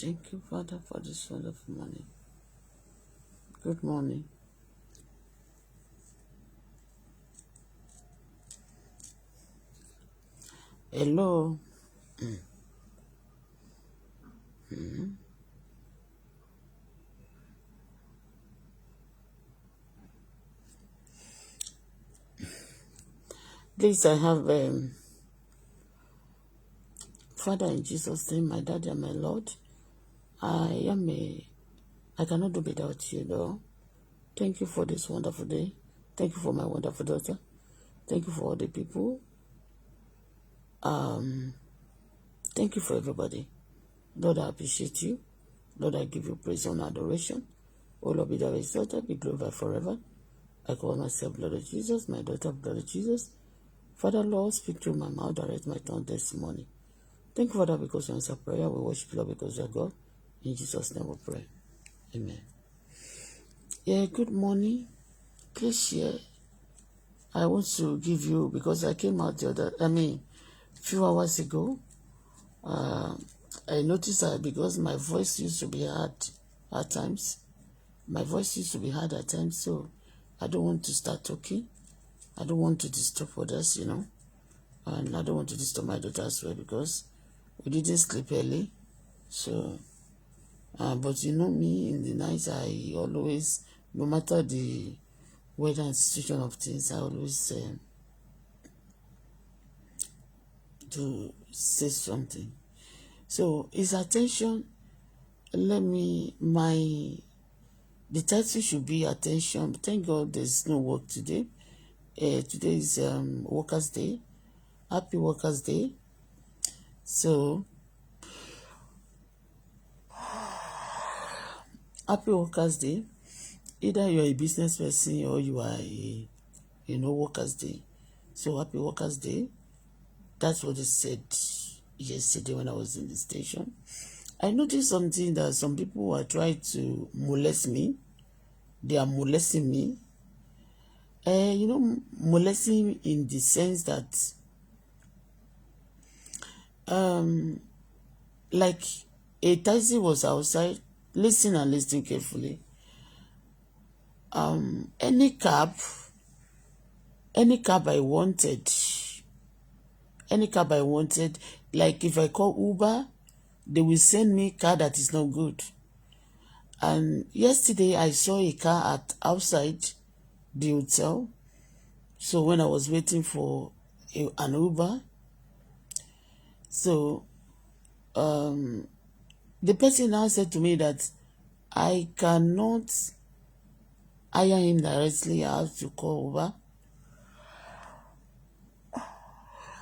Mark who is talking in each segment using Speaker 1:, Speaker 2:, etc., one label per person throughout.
Speaker 1: Thank you, Father, for this wonderful morning. Good morning. Hello. Please, I have, Father, in Jesus' name, my Daddy and my Lord, I cannot do without you, Lord. Thank you for this wonderful day. Thank you for my wonderful daughter. Thank you for all the people. Thank you for everybody. Lord, I appreciate you. Lord, I give you praise and adoration. Oh Lord, be thou exalted, be glorified forever. I call myself blood of Jesus, my daughter blood of Jesus. Father, Lord, speak through my mouth, direct my tongue this morning. Thank you, Father, because you answer prayer. We worship you, Lord, because you are God. In Jesus' name we pray. Amen. Yeah, good morning. Please share. I want to give you, because I came out few hours ago. I noticed that because my voice used to be hard at times. My voice used to be hard at times, so I don't want to start talking. I don't want to disturb others, and I don't want to disturb my daughter as well because we didn't sleep early. So, but you know me, in the night, I always, no matter the weather and situation of things, I always to say something. So, his attention, the title should be attention. Thank God there's no work today. Today is Workers' Day. Happy Workers' Day. So, happy Workers' Day. Either you're a business person or you are Workers' Day. So, happy Workers' Day. That's what they said yesterday when I was in the station. I noticed something that some people are trying to molest me. They are molesting me. Molesting in the sense that, like a taxi was outside. Listen and listen carefully. Any cab I wanted, like if I call Uber, they will send me car that is not good. And yesterday I saw a car outside the hotel. So when I was waiting for an Uber, so the person now said to me that I cannot hire him directly. I have to call Uber.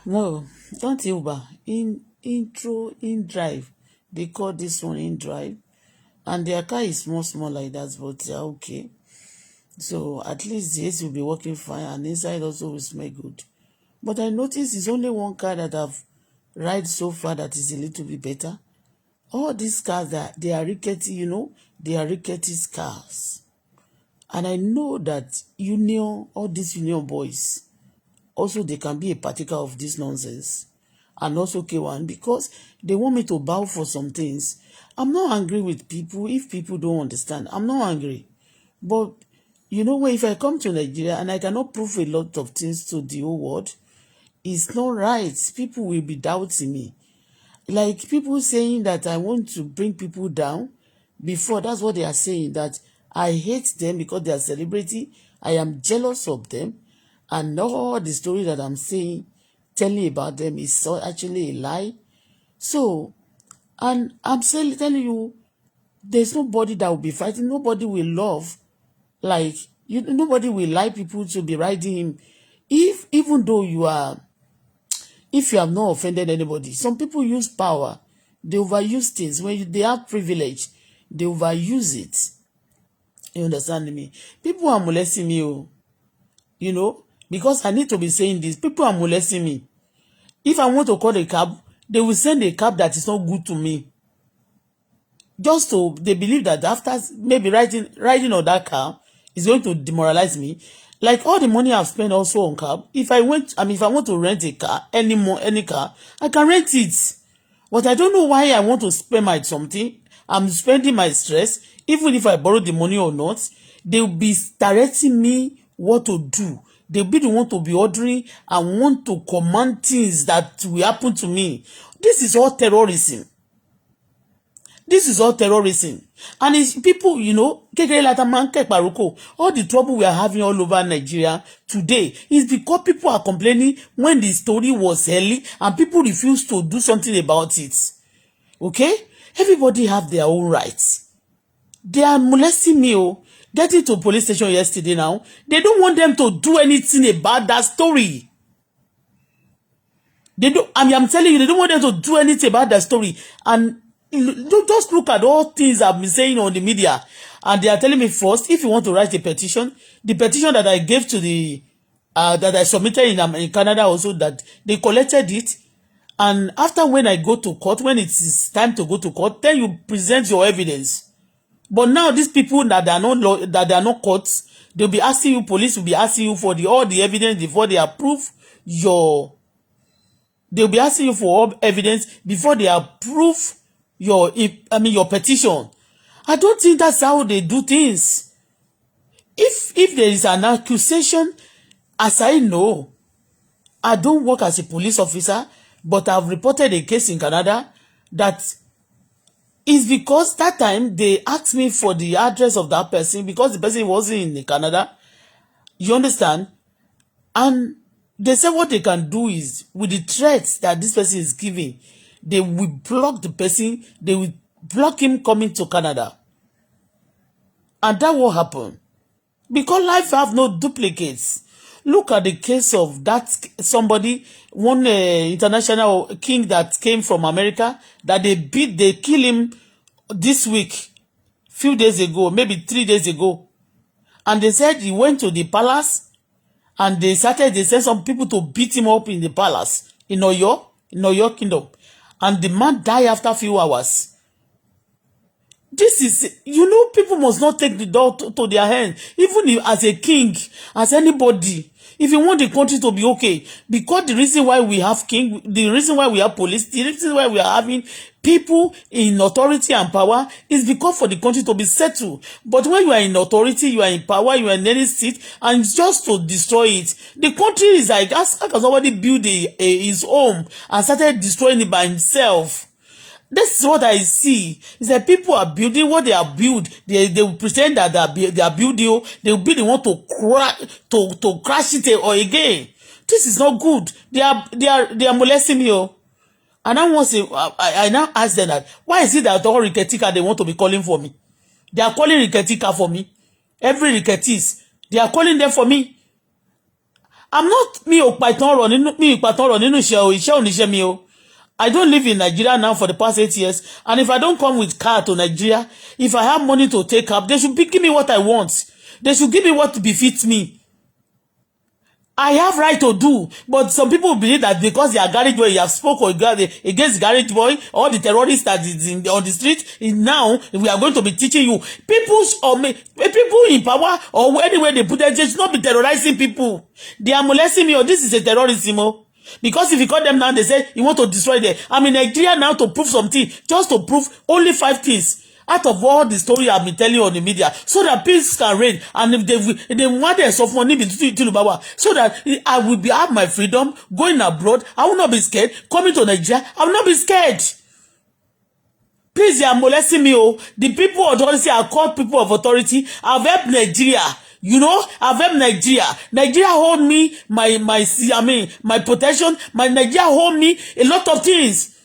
Speaker 1: No, don't Uber. In drive. They call this one in drive. And their car is small like that, but they're okay. So at least the AC will be working fine and inside also will smell good. But I noticed it's only one car that I've ride so far that is a little bit better. All these cars, they are rickety, they are rickety cars. And I know that all these union boys, also they can be a partaker of this nonsense. And also K1, because they want me to bow for some things. I'm not angry with people if people don't understand. I'm not angry. But if I come to Nigeria and I cannot prove a lot of things to the whole world, it's not right. People will be doubting me. Like people saying that I want to bring people down. Before, that's what they are saying, that I hate them because they are celebrity. I am jealous of them. And all the story that I'm telling about them is actually a lie. So, and I'm telling you, there's nobody that will be fighting. Nobody will love. Like, nobody will like people to be riding him. Even though if you have not offended anybody, some people use power. They overuse things. When they have privilege, they overuse it. You understand me? People are molesting me, because I need to be saying this. People are molesting me. If I want to call a cab, they will send a cab that is not good to me. They believe that after maybe riding on that car is going to demoralize me. Like all the money I've spent also on cab. If I want to rent a car, any car, I can rent it. But I don't know why I want to spend my something. I'm spending my stress, even if I borrow the money or not, they will be directing me what to do. They'll be the one to be ordering and want to command things that will happen to me. This is all terrorism. This is all terrorism. And it's people, you know, all the trouble we are having all over Nigeria today is because people are complaining when the story was early and people refuse to do something about it. Okay? Everybody have their own rights. They are molesting me. Getting to police station yesterday now. They don't want them to do anything about that story. They don't, I'm telling you, they don't want them to do anything about that story. And just look at all things I've been saying on the media. And they are telling me first, if you want to write a petition, the petition that I gave to the, that I submitted in Canada also, that they collected it. And after when I go to court, when it is time to go to court, then you present your evidence. But now these people that they are not courts, they'll be asking you, police will be asking you for all the evidence before they approve your, they'll be asking you for all evidence before they approve your petition. I don't think that's how they do things. If there is an accusation, as I know, I don't work as a police officer, but I've reported a case in Canada that is because that time they asked me for the address of that person because the person wasn't in Canada. You understand? And they said what they can do is, with the threats that this person is giving, they will block the person, they will block him coming to Canada. And that will happen. Because life have no duplicates. Look at the case of that somebody, one international king that came from America, that they kill him this week, few days ago, maybe 3 days ago. And they said he went to the palace and they sent some people to beat him up in the palace in Oyo Kingdom. And the man died after a few hours. This is, you know, people must not take the door to their hand. Even if, as a king, as anybody, if you want the country to be okay, because the reason why we have king, the reason why we have police, the reason why we are having people in authority and power is because for the country to be settled. But when you are in authority, you are in power, you are in any seat, and just to destroy it, the country is like, as somebody build his home and started destroying it by himself. This is what I see. Is that people are building what they are build. They will pretend that they are building. They will be the one to crash it or again. This is not good. They are molesting me. And I now ask them that why is it that all Riketika they want to be calling for me? They are calling Riketika for me. Every Riketis, they are calling them for me. I'm not me o Python running iṣẹ́ mi. I don't live in Nigeria now for the past 8 years. And if I don't come with car to Nigeria, if I have money to take up, they should give me what I want. They should give me what befits me. I have right to do, but some people believe that because they are garage boy, you have spoken against garage boy, all the terrorists that is on the street, now we are going to be teaching you. People in power or anywhere they put them, they should not be terrorizing people. They are molesting me, or this is a terrorism. Because if you call them now, they say you want to destroy them. I'm in Nigeria now to prove something, just to prove only 5 things out of all the story I've been telling you on the media, so that peace can reign. And if they want their soft money so that I will have my freedom, going abroad, I will not be scared. Coming to Nigeria, I will not be scared. Please, they are molesting me. The people of authority are called people of authority. I've helped Nigeria. You know, I've helped Nigeria. Nigeria hold me my protection. My Nigeria hold me a lot of things.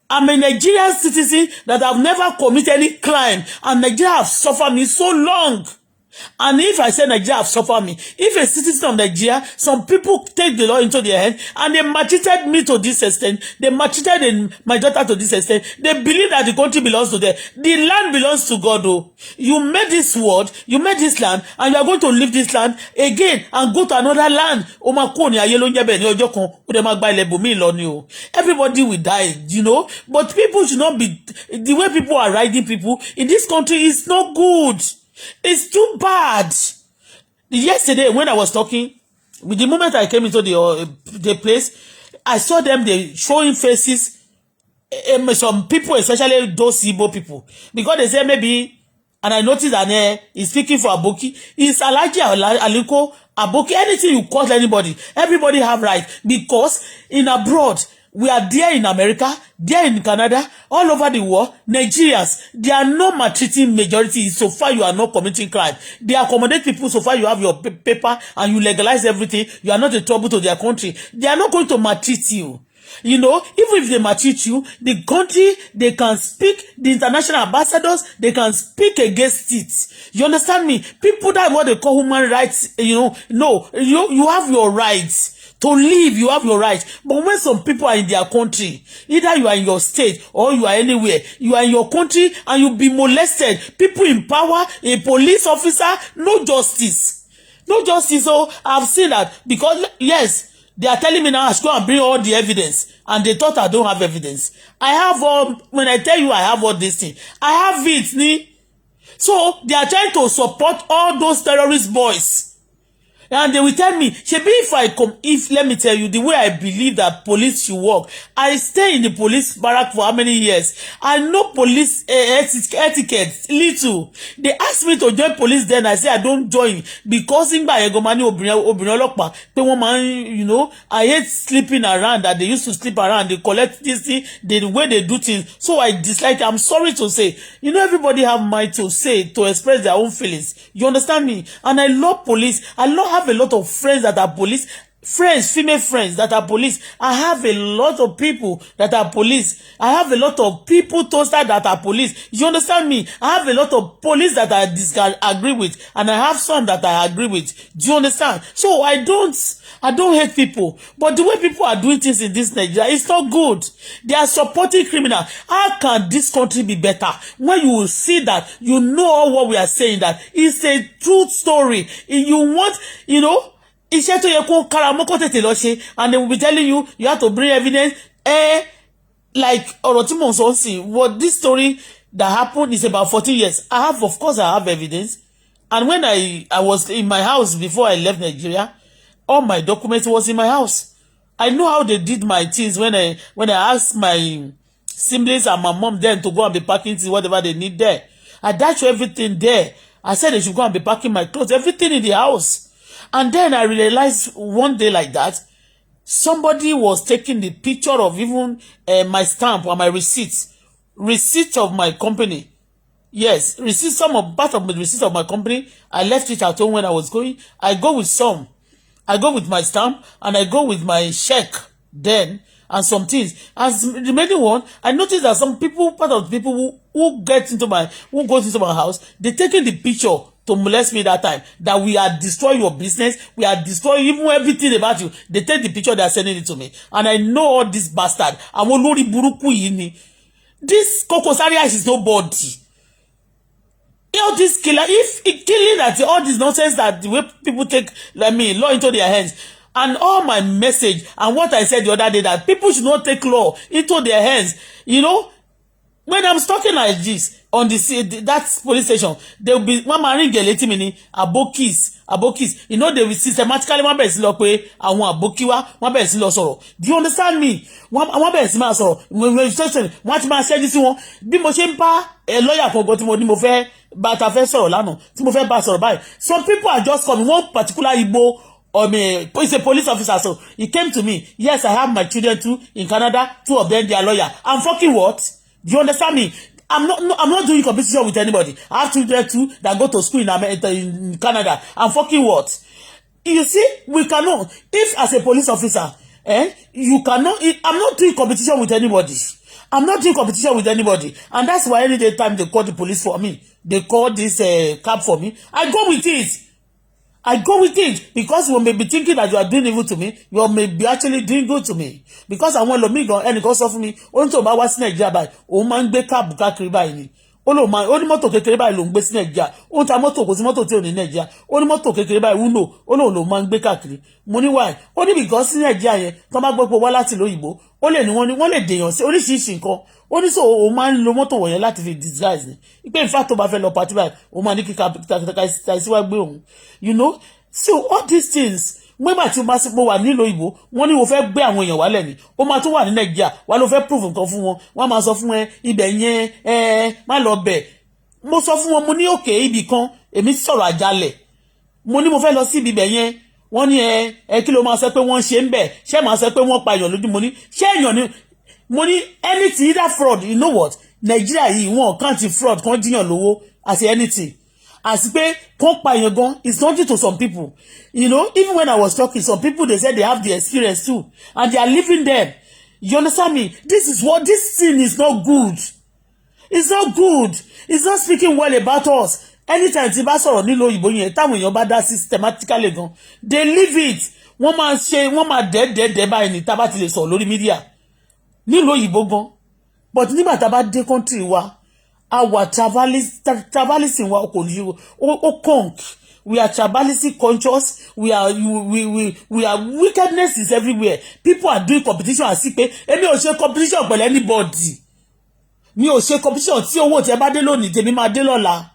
Speaker 1: I'm a Nigerian citizen that have never committed any crime, and Nigeria have suffered me so long. And if I say Nigeria have suffered me, if a citizen of Nigeria, some people take the law into their hand and they maltreated me to this extent, they maltreated my daughter to this extent, they believe that the country belongs to them. The land belongs to God. You made this world, you made this land, and you are going to leave this land again and go to another land. Everybody will die, you know. But people should not be, the way people are riding people in this country is not good. It's too bad. Yesterday, when I was talking, with the moment I came into the place, I saw them, they showing faces some people, especially those Igbo people, because they say maybe, and I noticed that he's speaking for Aboki, is Alhaji Aliko, Aboki, anything you call anybody, everybody have right, because in abroad, we are there in America, there in Canada, all over the world, Nigerians, they are not maltreating majority so far you are not committing crime. They accommodate people so far you have your paper and you legalize everything, you are not a trouble to their country. They are not going to maltreat you. You know, even if they maltreat you, the country, they can speak, the international ambassadors, they can speak against it. You understand me? People that what they call human rights, no, you have your rights. To live, you have your rights. But when some people are in their country, either you are in your state or you are anywhere, you are in your country and you be molested. People in power, a police officer, no justice. No justice. So I've seen that because, yes, they are telling me now I should go and bring all the evidence. And they thought I don't have evidence. I have all, when I tell you I have all this thing, I have it. So they are trying to support all those terrorist boys. And they will tell me, Shebi, let me tell you, the way I believe that police should work, I stay in the police barrack for how many years? I know police etiquette, little. They asked me to join police, then I say I don't join, because I hate sleeping around, that they used to sleep around, they collect this thing, the way they do things, so I dislike. I'm sorry to say, everybody have mind to say, to express their own feelings. You understand me? And I love police. I have a lot of friends that are police, female friends that are police. I have a lot of people that are police. I have a lot of people toaster that are police. You understand me? I have a lot of police that I disagree with, and I have some that I agree with. Do you understand? So I don't hate people, but the way people are doing things in this Nigeria, it's not good. They are supporting criminals. How can this country be better when you will see that all what we are saying, that it's a true story? You want, iṣẹ́ tó yẹ kó karamọ́kọ́ tètè lọ ṣe, and they will be telling you have to bring evidence. Like ọ̀rọ̀ tí mò ń sọ sí, what this story that happened is about 14 years. Of course I have evidence. And when I was in my house before I left Nigeria, all my documents was in my house. I know how they did my things when I asked my siblings and my mom then to go and be packing things, whatever they need there. I dashed everything there. I said they should go and be packing my clothes, everything in the house. And then I realized one day like that, somebody was taking the picture of even my stamp or my receipt of my company. Yes, part of the receipt of my company. I left it at home when I was going. I go with my stamp, and I go with my check then, and some things. As the remaining one, I noticed that some people, part of the people who goes into my house, they taking the picture to molest me that time, that we are destroying your business, we are destroying even everything about you. They take the picture, they are sending it to me. And I know all this bastard. This Koko Zaria is nobody. All this killer, if killing that, all this nonsense that the way people take law into their hands, and all my message and what I said the other day, that people should not take law into their hands. When I'm talking like this on that police station, they will be one man ring leti mini abokis. They will systematically one bẹ̀rẹ̀ sí lọ pé àwọn aboki wa one bẹ̀rẹ̀ sí lọ sọ̀rọ̀. Do you understand me? One bẹ̀rẹ̀ sí máa sọ̀rọ̀. Registration one ti máa ṣẹ́jú sí wọn. Bí mo ṣe ń bá lawyer kan tí mo ní mo fẹ́ bá ta fẹ́ sọ̀rọ̀ lánàá, tí mo fẹ́ bá sọ̀rọ̀ báyìí. Some people are just coming. One particular Igbo, he's a police officer, so he came to me. Yes, I have my children too in Canada. 2 of them, they are lawyer. I'm fucking what? Do you understand me? I'm not doing competition with anybody. I have children too that go to school in Canada. I'm fucking what? You see, we cannot. If as a police officer, you cannot. I'm not doing competition with anybody. I'm not doing competition with anybody, and that's why any day time they call the police for me, they call this cab for me. I go with it because you may be thinking that you are doing evil to me, you may be actually doing good to me. Because I want to meet and because of me, only to about what's Nigeria by man be cab kakri by ni. Only moto kekere by long best Nigeria. Only moto because moto tell in Nigeria. Only moto kekere by uno. Only man be kakri. Money why? Only because Nigeria come back for wala ti loyibo. Only ni one day on say only she nko. Only so o man lo moto wọ̀nyẹn láti fi disguise ni. Ipe in fact o bá fẹ́ lọ party by o man ni ki ka si wa gbe ohun. So all these things Nígbà tí o bá sí pé wà nílò ìbò wọ́n ní o fẹ́ gbé àwọn èèyàn wálẹ̀ ni ó máa tún wà ní Nàìjíríà wà ló fẹ́ prove nǹkan fún wọn wọ́n máa sọ fún ibẹ̀ yẹn má lọ bẹ̀. Mo sọ fún wọn mo ní òkè ibì kan èmi sọ̀rọ̀ àjálẹ̀ mo ní mo fẹ́ lọ sí ibibẹ̀ yẹn wọ́n ní kí ló máa sọ pé wọ́n ṣe ń bẹ̀ ṣé máa sọ pé wọ́n pa èèyàn lójú mo ní ṣé èèyàn ni mo ní anything either fraud you know what Nàìjíríà yìí wọn kàn ti fraud kan jíyàn lówó as anything as pé kàn pa èèyàn gan it's nothing to some people you know even when I was talking some people they said they have the experience too and they are living them you understand me this thing is not good. It's not good. It's not speaking well about us. Anytime tí bá sọ̀rọ̀ nílò òyìnbó yẹn táwọn èèyàn bá dá systematically gan they leave it wọ́n máa dẹ́ẹ̀dẹ́ẹ̀dẹ́ báyìí ní tá bá ti lè sọ̀rọ̀ lórí mídíà nílò òyìnbó gan but nígbà tá bá dé country wa our tribalism wa kò ní ó conk we are tribalistic conscious we are wickedness is everywhere people are doing competition àti pé èmi ò ṣe competition pẹ̀lú anybody mi ò ṣe competition tí owó tí ẹ bá dé lónìí tèmi máa dé lọ́la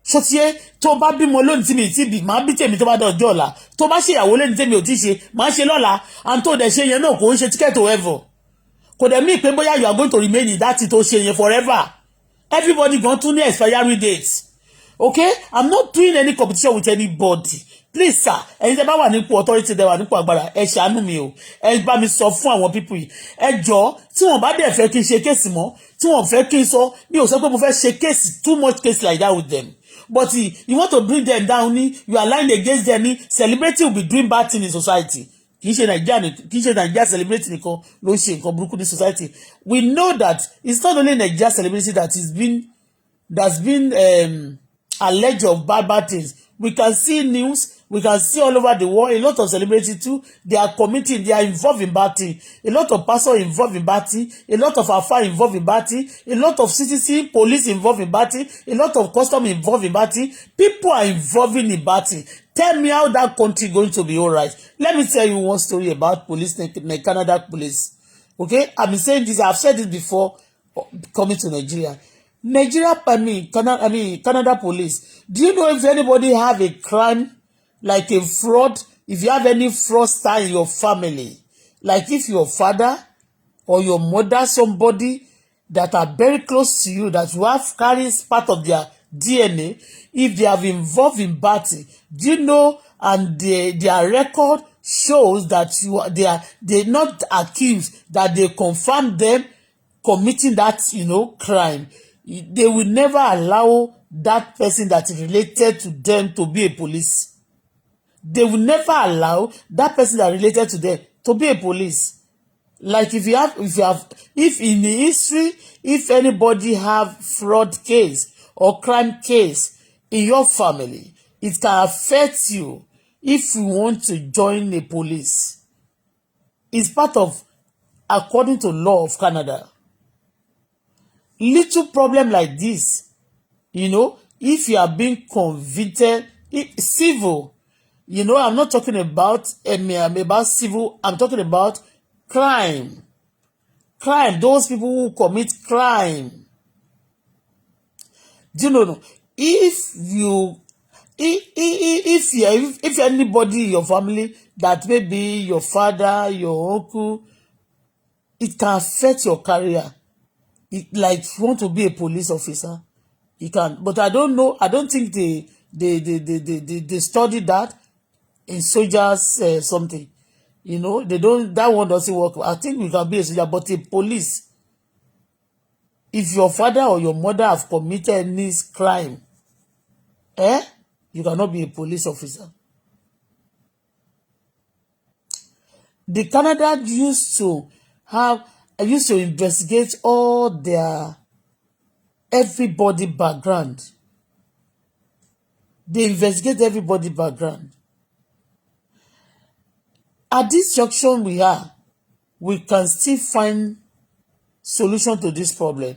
Speaker 1: so tí ẹ tó bá bímọ lónìí tí mi ti bí máa bí tèmi tó bá dọjọ́ ọ̀la tó bá ṣe ìyàwó lónìí tèmi ò ti ṣe máa ṣe lọ́la and tó dẹ̀ ṣe yẹn náà kò ń ṣe ticket ever kò dẹ̀ mí pé bóyá you are going to remain in that tó ṣe yẹn forever everybody gan tún ní expiry date okay I'm not doing any competition with anybody please sir ẹ̀yin tẹ́ bá wà nípò authority tẹ́ wà nípò agbára ẹ ṣàánú mi o ẹ bá mi sọ fún àwọn people yìí ẹ jọ̀ọ́ tí wọ́n bá dẹ̀ fẹ́ kí n ṣe kéèsì mọ́ tí wọ́n fẹ́ kí n sọ mi ò sọ pé mo fẹ́ ṣe kéèsì too much case like that with them but you want to bring them down ni you are lying against them ni celebrity will be doing bad thing in society kì í ṣe Nigeria celebrity nìkan ló ń ṣe nǹkan burúkú ní society we know that it's not only Nigeria celebrity that's been alleged of bad things. We can see news, we can see all over the world, a lot of celebrities too, they are involved in bad things. A lot of pastors involved in bad things, a lot of afar involved in bad things, a lot of citizen, police involved in bad things, a lot of custom involved in bad things. People are involved in bad things. Tell me how that country going to be all right. Let me tell you one story about police, the Canada police. Okay, I've been saying this, I've said this before coming to Nigeria. Canada police. Do you know if anybody have a crime, like a fraud, if you have any fraudster in your family, like if your father or your mother, somebody that are very close to you, that you have carries part of their DNA, if they have involved in batting, do you know, and their record shows that they're not accused, that they confirm them committing that, crime, they will never allow that person that is related to them to be a police. They will never allow that person that is related to them to be a police. Like if in the history, if anybody have fraud case or crime case in your family, it can affect you if you want to join the police. It's part of, according to law of Canada. Little problem like this, if you are being convicted, civil, I'm not talking about civil, I'm talking about crime. Crime, those people who commit crime. Do you know? If anybody in your family, that may be your father, your uncle, it can affect your career. Like you want to be a police officer, you can. But I don't know. I don't think they study that in soldiers something. They don't. That one doesn't work. I think we can be a soldier, but a police. If your father or your mother have committed any crime, you cannot be a police officer. The Canada used to investigate all their everybody background. They investigate everybody background. At this junction we can still find solution to this problem.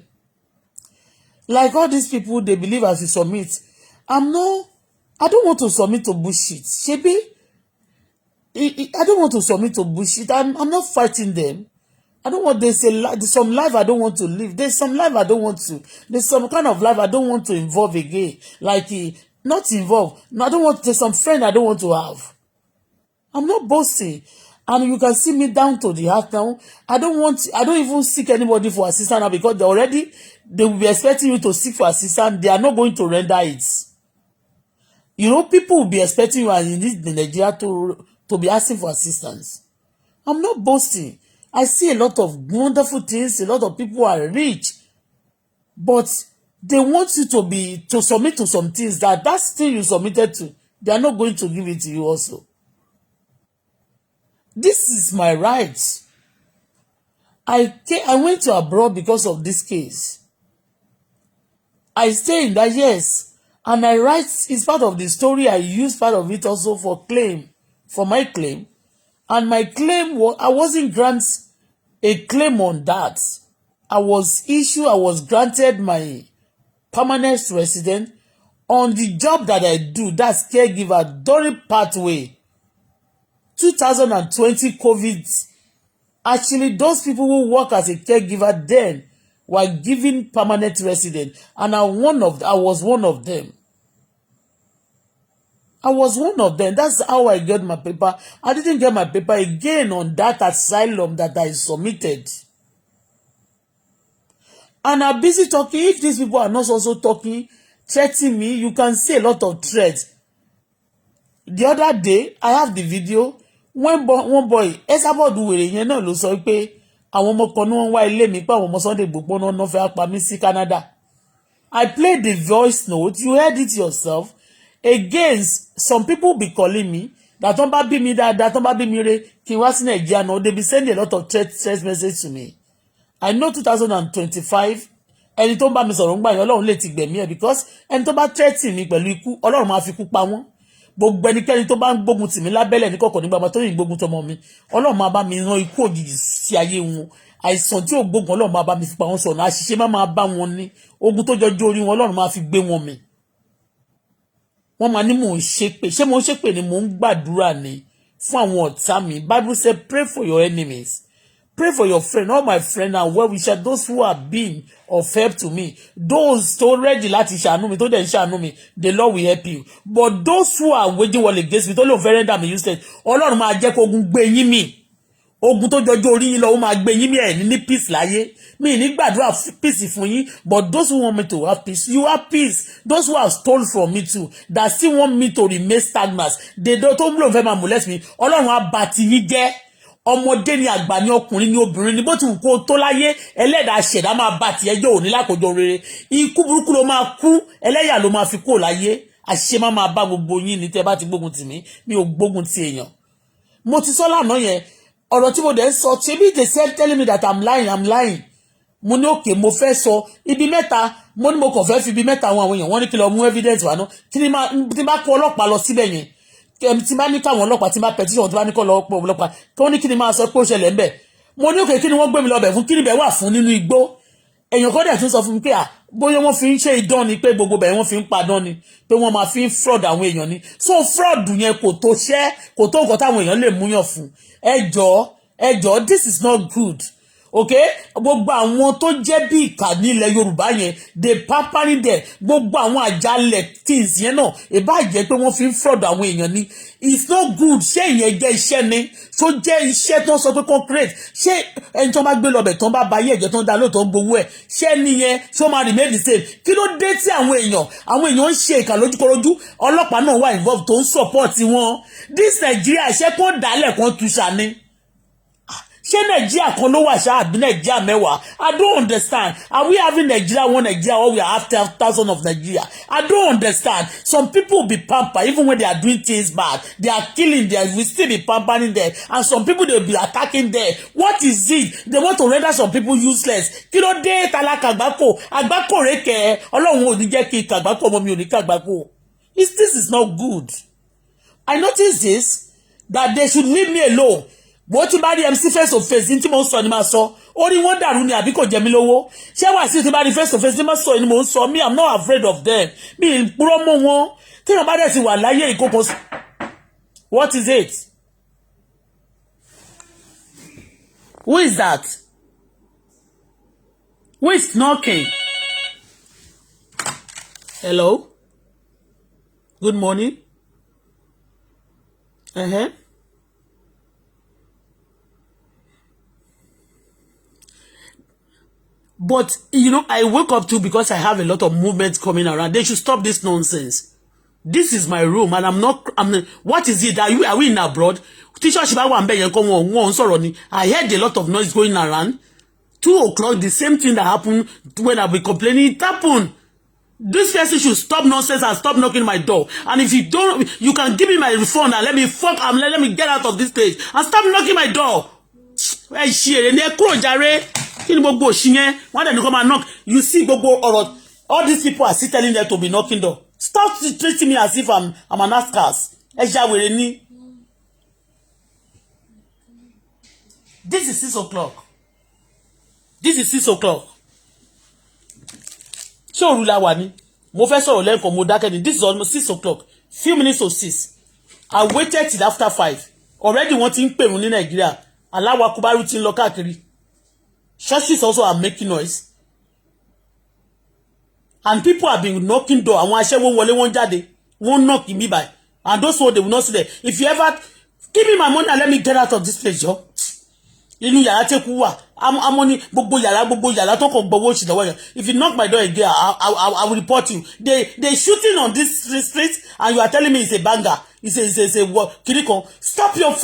Speaker 1: Like all these people, they believe as you submit. I don't want to submit to bullshit. Shebi, I don't want to submit to bullshit. I'm not fighting them. I don't want, there's some life I don't want to live. There's some life I don't want to. There's some kind of life I don't want to involve again. Like, not involve. No, I don't want, there's some friend I don't want to have. I'm not boasting. And you can see me down to the heart now. I don't even seek anybody for assistance now because they will be expecting you to seek for assistance. They are not going to render it. You know, people will be expecting you in Nigeria to be asking for assistance. I'm not boasting. I see a lot of wonderful things. A lot of people are rich. But they want you to submit to some things that thing you submitted to, they are not going to give it to you also. This is my right. I went to abroad because of this case. I stay in that, yes. And I write, it's part of the story. I use part of it also for my claim. And my claim, I wasn't granted a claim on that. I was granted my permanent resident on the job that I do, that's caregiver, during pathway 2020 COVID. Actually, those people who work as a caregiver then were given permanent resident, and I was one of them. I was one of them. That's how I got my paper. I didn't get my paper again on that asylum that I submitted. And I'm busy talking. If these people are not also talking, threatening me, you can see a lot of threats. The other day, I have the video when one boy, Esabod wèrè yẹn náà ló sọ pé àwọn ọmọ kan ní wọ́n wá ilé mi pé àwọn ọmọ Sunday Igboho náà fẹ́ pa mí sí Canada. I played the voice note. You heard it yourself. Against some people be calling me that don't bá bí mi dáadáa, don't bá bí mi re kí n wá sí Nigeria náà. They be sending a lot of text messages to me. I know 2025 ẹni tó ń bá mi sọ̀rọ̀ ń gbà yẹn Ọlọ́run lè ti gbẹ̀mí ẹ̀ because ẹni tó bá threaten mi pẹ̀lú ikú Ọlọ́run máa fi kú pa wọ́n. Gbogbo ẹnikẹ́ni tó bá ń gbógun tì mí lábẹ́lẹ̀ ní kọ̀kọ̀ nígbà tó yìn gbógun tọmọ mi Ọlọ́run máa bá mi rán ikú òjijì sí ayé wọn. Àìsàn tí ò gbógun Ọlọ́run máa bá mi fi pa wọ́n sọ̀nà. Àṣìṣe máa bá wọn ní ogun tó jọjú orí wọn Ọlọ́run máa fi gbé wọn mì. Wọ́n máa ní mò ń ṣépè. Ṣé mò ń ṣépè ni mò ń gbàdúrà ni fún àwọn ọ̀tá mi. Bible say pray for your enemies. Pray for your friend. All my friends are well wishes. Those who have been of help to me. Those tó ready láti ṣàánú mi, tó dẹ̀ ń ṣàánú mi, the Lord will help you. But those who are waging war against me, tó lóun fẹ́ render me useless, Ọlọ́run máa jẹ́ kó ogun gbé yín mì. Ogun tó jọjọ́ orí yín lọ, ó máa gbé yín mì ẹ̀ ní peace láyé. Mi ní gbàdúrà peace fún yín, but those who want me to have peace, you have peace. Those who have stolen from me too, that still want me to remain stagnant, they don't lóun fẹ́ máa molest me, Ọlọ́run á bà ti yín jẹ́. Ọmọdé ni àgbà ni ọkùnrin ni obìnrin ni bó ti wù kó tó láyé ẹlẹ́dàá ṣẹ̀dá máa bá ti ẹjọ́ òní lákòjọ rere ikú burúkú ló máa kú ẹlẹ́yà ló máa fi kó láyé àṣìṣe máa bá gbogbo yín ní tẹ́ bá ti gbógun tì mí mi ò gbógun ti èèyàn. Mo ti sọ lánàá yẹn ọ̀rọ̀ tí mo dẹ̀ ń sọ ṣebí they said telling me that I'm lying. Mo ní òkè mo fẹ́ sọ ibi mẹ́ta mo ní mo kàn fẹ́ fi ibi mẹ́ta àwọn èèyàn wọ́n ní kí lọ mú evidence wá ná kí ni bá kó ọlọ́pàá lọ síbẹ̀ yẹn tí bá ní káwọn ọlọ́pàá tí bá petition tí bá ní kọ́ lọ pọ̀ ọlọ́pàá kí wọ́n ní kí ni máa sọ pé ó ṣẹlẹ̀ ń bẹ̀ mo ní òkè kí ni wọ́n gbé mi lọ bẹ̀ fún kí ni bẹ̀ wà fún nínú igbó èèyàn kọ́ dẹ̀ tún sọ fún mi pé bóyá wọ́n fi ń ṣe idán ni pé gbogbo bẹ̀ wọ́n fi ń padán ni pé wọ́n máa fi ń fraud àwọn èèyàn ni so fraud yẹn kò tó nǹkan táwọn èèyàn lè múyàn fún ẹ jọ̀ọ́ this is not good. Okay, gbogbo àwọn tó jẹ́ bí ìkà nílẹ̀ Yorùbá yẹn they pampering there gbogbo àwọn àjálẹ̀ things yẹn náà ìbá jẹ́ pé wọ́n fi ń fraud àwọn èèyàn ni it's not good. Ṣé ìyẹn jẹ́ iṣẹ́ ni tó jẹ́ iṣẹ́ tó ń sọ pé concrete ṣé ẹni tó bá gbé lọ́bẹ̀ tó ń bá bayé ẹ̀jẹ̀ tó ń da lóòótọ́ ń gbowó ẹ̀ ṣé nìyẹn tó máa remain the same. Kí ló dé tí àwọn èèyàn ń ṣe ìkà lójúkorojú ọlọ́pàá náà wà involved tó ń support wọn. This Nigeria iṣẹ́ kó dálẹ̀ kan tu ṣàní. Ṣé Nigeria kan ló wà ṣá àbí Nigeria mẹ́wàá? I don't understand. Are we having Nigeria one Nigeria or we are after 1,000 of Nigeria? I don't understand. Some people be pampered even when they are doing things bad. They are killing them. We still be pampering them. And some people they will be attacking them. What is it? They want to render some people useless. Kí ló dé tálákà àgbákò? Àgbákò reke. Ọlọ́run ò ní jẹ́ kí àgbákò ọmọ mi ò ní ká àgbákò. This is not good. I notice this that they should leave me alone. Bó ti bá rí MC face to face ní tí mo ń sọ ni máa sọ orí wọn dàrú ni àbí kò jẹ mí lówó ṣé wà sí ti bá rí face to face ní máa sọ ni mo ń sọ me I'm not afraid of them mi ń purọ́ mọ́ wọn tí wọ́n bá dẹ̀ ti wà láyé ìkókò. What is it? Who is that? Who is knocking? Hello? Good morning. But, I wake up too because I have a lot of movement coming around. They should stop this nonsense. This is my room and what is it? Are we in abroad? Teacher, I heard a lot of noise going around. 2:00, the same thing that happened when I be complaining, it happened. This person should stop nonsense and stop knocking my door. And if you don't, you can give me my phone and let me get out of this place and stop knocking my door. You see, all these people are still telling them to be knocking door. Stop treating me as if I'm an outcast. This is 6:00. This is 6:00. So Rulawani, mo fẹ́ sọ̀rọ̀ lẹ́ǹkan mo dákẹ́ ni. This is almost 6:00. Few minutes to 6. I waited till after 5. Already wọ́n ti ń pè mí ní Nigeria. Allahu Akbar ti ń lọ káàkiri. Churches also are making noise. And people have been knocking door. Àwọn aṣẹ́wó wọlé wọ́n jáde. Wọ́n knock me by. And those ones, they will not see them. If you ever give me my money and let me get out of this place, yo. Inú yàrá te ku wà. I'm only gbogbo yàrá tó kàn gbowó ṣì lọ́wọ́ yẹn. If you knock my door again, I will report you. They shooting on this street and you are telling me it's a banger. It's a what? Kiriko. Stop your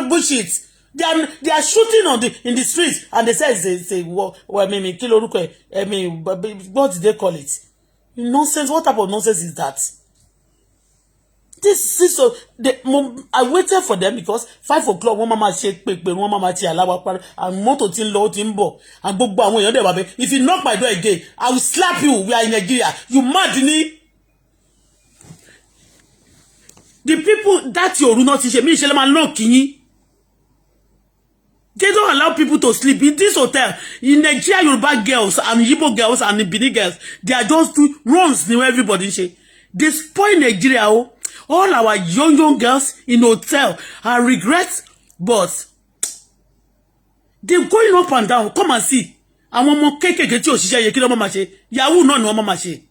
Speaker 1: bullshit. They are shooting in the streets and they say it's a what? Well, what did they call it? Nonsense. What type of nonsense is that? This is so. I waited for them because 5:00 one mama shake one mama ti alawa and motor tin low tin bo and gbogbo àwọn èèyàn de ba be. If you knock my door again, I will slap you. We are in Nigeria. You mad ni? The people that you not see me ṣe le ma knock yin. They don't allow people to sleep in this hotel. In Nigeria, Yoruba girls and Igbo girls and Benin girls, they are just two runs new everybody say. They spoil Nigeria. All our young girls in hotel are regrets, but they're going up and down. Come and see. Àwọn ọmọ kékèké tí ó ṣiṣẹ́ yẹ kí ló máa ṣe. Yahoo náà ni wọ́n máa ṣe.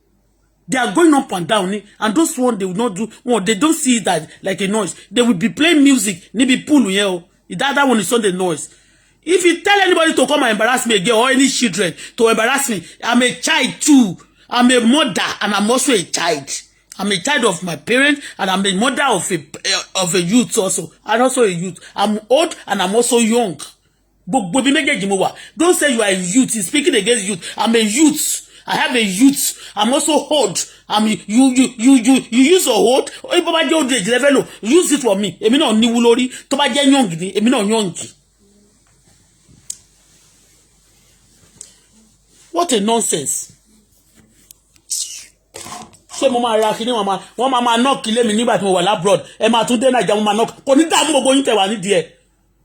Speaker 1: They are going up and down, and those ones they will not do. Well, they don't see that like a noise. They will be playing music. Maybe pool here. That one is not the noise. If you tell anybody to come and embarrass me again or any children to embarrass me, I'm a child too. I'm a mother and I'm also a child. I'm a child of my parents and I'm a mother of a youth also. And also a youth. I'm old and I'm also young. Don't say you are a youth. He's speaking against youth. I'm a youth. I have a youth. I'm also old. You use your old. Use it for me. Young. What a nonsense. Ṣé mo máa ra kíní wọ́n máa knock ilé mi nígbà tí mo wà labroad. Ẹ máa tún dé Naija mo máa knock. Kò ní dá gbogbo yín tẹ́ wà ní díẹ̀.